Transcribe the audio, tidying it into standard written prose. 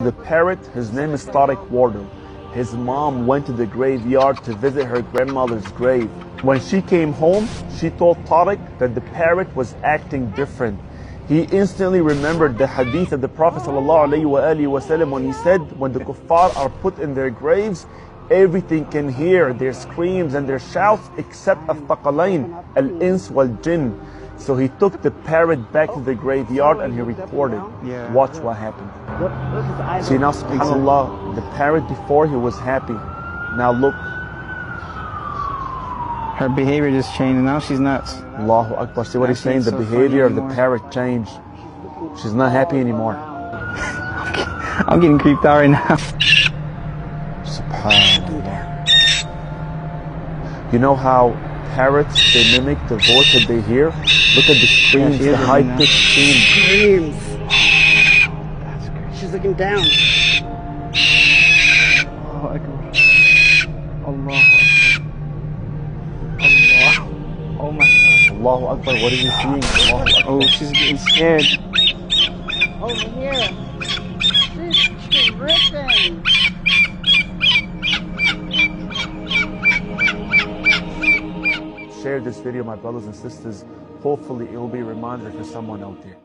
The parrot, his name is Tariq Wardle. His mom went to the graveyard to visit her grandmother's grave. When she came home, she told Tariq that the parrot was acting different. He instantly remembered the hadith of the Prophet ﷺ when he said, when the kuffar are put in their graves, everything can hear their screams and their shouts except al-thaqalain, al-ins wal-jinn. So he took the parrot back to the graveyard and he reported. Watch what happened. See now, subhanAllah, the parrot before he was happy. Now look. Her behavior just changed and now she's nuts. Allahu Akbar. See what he's saying? The behavior of the parrot changed. She's not happy anymore. I'm getting creeped out right now. Subhan. You know how parrots, they mimic the voice that they hear? Look at the screams, the high-pitched screams. That's crazy. She's looking down. Allahu Akbar. Allahu Akbar. Allah. Oh my God. Allahu Akbar, what are you seeing? Allahu Akbar. Oh, she's getting scared. Over here. She's ripping. Share this video, my brothers and sisters. Hopefully it will be a reminder for someone out there.